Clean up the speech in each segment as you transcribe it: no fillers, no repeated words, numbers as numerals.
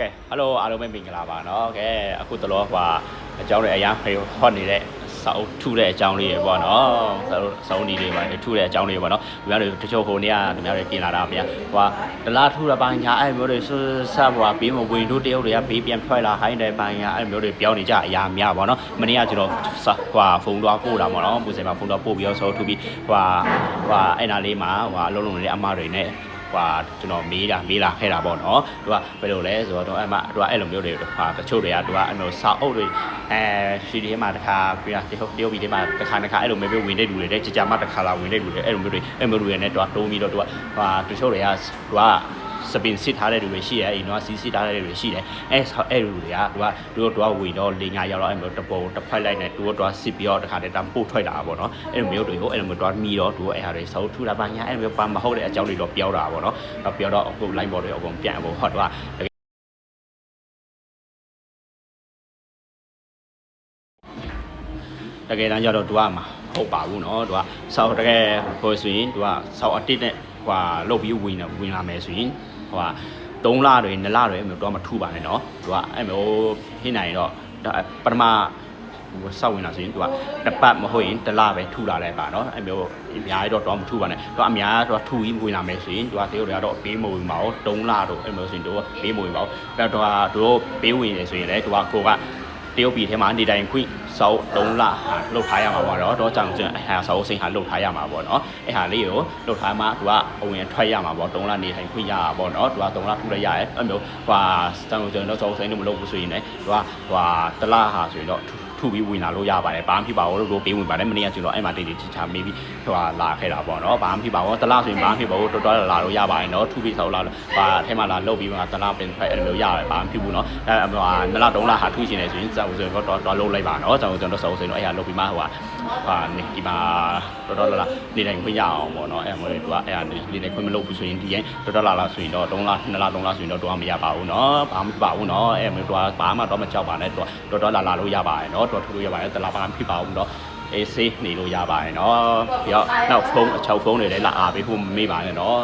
ကဲ hello အားလုံးပဲမင်္ဂလာပါเนาะကဲအခုတလောအကြောင်းတွေအရာဖေဟောနေတဲ့စာအုပ်ထုတဲ့အကြောင်းလေးတွေပေါ့เนาะစာအုပ်ဒီတွေပါထုတဲ့အကြောင်းလေးတွေပေါ့เนาะဒီများတွေတချို့ဟိုနေ့ကဒီများတွေပြင်လာတာဗျာဒလားထုတာဘာညာအဲ့မျိုးတွေဆပ်ဘေးမဝင်တို့တယောက်တွေကဘေးပြန်ထွက်လာဟိုင်းတယ်ဘာညာအဲ့မျိုးတွေပြောင်းနေကြအရာများပေါ့เนาะမနေ့ကကျွန်တော်ဖုန်းသွားပို့တာပေါ့เนาะပူစင်မှာဖုန်းသွားပို့ပြီးတော့စာအုပ်ထုပြီးအဲ့နာလေးမှာအလုံးလုံးနေတဲ့အမတွေနဲ့ကျွန်တော်မေးလာခဲ့တာပေါ့နော်သူကဘယ်လိုလဲဆိုတော့အဲ့လိုမျိုးတွေတချို့တွေကသူကအဲ့လိုစာအုပ်တွေရှိဒီမှာတစ်ခါပြတရုတ်ပြည်ထဲမှာတစ်ခါအဲ့လိုမျိုးဝင်တဲ့လူတွေတဲ့ကြာမှတစ်ခါလာဝင်တဲ့လူတွေအဲ့လိုမျိုးတွေနဲ့သူကတိုးပြီးတော့သူကတချို့တွေကသူကစပင်စစ်ထားတဲ့လူတွေရှိတယ်အိမ်တော့စီးစစ်ထားတဲ့လူတွေရှိတယ်အဲ့လူတွေကသူကဝင်တော့၄၅ရောက်တော့အဲ့လိုတပုံတစ်ဖက်လိုက်နဲ့သူကစစ်ပြီးတော့တစ်ခါတည်းတမ်းပို့ထွက်လာတာပေါ့နော်အဲ့လိုမျိုးတွေကိုအဲ့လိုမျိုးမီတော့သူကအဲ့ဟာတွေစောထူတာပါညာအဲ့လိုမျိုးမဟုတ်တဲ့အကြောင်းတွေတော့ပြောတာပေါ့နော်ပြောတော့အခု line ပေါ်တွေအကုန်ပြန်ဟောတော့တကယ်တမ်းကျတော့သူကမှာဟုတ်ပါဘူးเนาะသူကစောက်တကယ်ဟိုဆိုရင်သူကစောက်အတစ်နဲ့လုတ်ပြီးဝင်လာမယ်ဆိုရင်3လတွေ2လတွေအဲ့မျိုးတော့မထူပါနဲ့เนาะသူကအဲ့မျိုးဟင်းနိုင်တော့ပထမစောက်ဝင်လာဆိုရင်သူကတစ်ပတ်မဟုတ်ရင်တစ်လပဲထူလာလိုက်ပါเนาะအဲ့မျိုးအများကြီးတော့မထူပါနဲ့သူကအများတော့ထူပြီးဝင်လာမယ်ဆိုရင်သူကတရုတ်တွေကတော့ပေးမဝင်ပါဘူး3လတော့အဲ့မျိုးဆိုရင်သူကပေးမဝင်ပါဘူးအဲ့တော့သူတို့ပေးဝင်နေဆိုရင်လည်းသူကကိုကတရုတ်ပြည်ထဲမှာနေတိုင်းခွင့်စောက်3လလှုပ်ထားရမှာပေါ့နော်တော့ကြောင်ကျန်အဟာစောက်စိန်ဟာလှုပ်ထားရမှာပေါ့နော်အဲ့ဟာလေးကိုလှုပ်ထားမှသူကအဝင်ထွက်ရမှာပေါ့3လနေထိုင်ခွင့်ရတာပေါ့နော်သူက3လထူလိုက်ရတယ်အဲ့မျိုးကြောင်ကျန်တော့စောက်စိန်တို့မလုပ်ဘူးဆိုရင်လည်းသူကတလဟာဆိုရင်တော့ထူပြီးဝင်လာလို့ရပါတယ်ဘာမှဖြစ်ပါဘူးလို့ပေးဝင်ပါတယ်မနေ့ကကျွန်တော်အဲ့မှာတိတိချာမေးပြီးလာခဲ့တာပေါ့နော်ဘာမှဖြစ်ပါဘူးတလဆိုရင်ဘာမှဖြစ်ပါဘူးတော်တော်လာလို့ရပါတယ်နော်ထူပြီးဆောက်လာအထဲမှာလာလုတ်ပြီးမှတလပင်ထွက်အဲ့လိုမျိုးရတယ်ဘာမှဖြစ်ဘူးနော်အဲ့2လ3လဟာထူရှင်နေဆိုရင်ကြောင်ဆိုရင်တော့လုတ်လိုက်ပါနော်ကြောင်ကျွန်တော်စောစိန်တော့အဲ့ဟာလုတ်ပြီးမှဒီမှာတော်လာနေတိုင်းခွင့်ရအောင်ပေါ့နော်အဲ့မျိုးတွေကအဲ့ဟာနေတိုင်းခွင့်မလုပ်ဘူးဆိုရင်ဒီရင်တော်လာဆိုရင်တော့3လ2လ3လဆိုရင်တော့မရပါဘူးနော်ဘာမှမဖြစ်ပါဘူးနော်အဲ့မျိုးဘာမှတော့မကြောက်ပါနဲ့တော်လာလို့ရပါတယ်နော်တော်ထူလို့ရပါတယ်တလားဘာမှဖြစ်ပါဘူးနော်အေးဆေးနေလို့ရပါတယ်နော်ပြီးတော့နောက်ဖုန်းဖုန်းတွေလည်းလာအားပေးဖို့မေးပါနဲ့နော်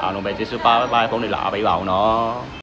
အားလုံးပဲကျေးဇူးပါဖုန်းတွေလာအားပေးပါအောင်နော်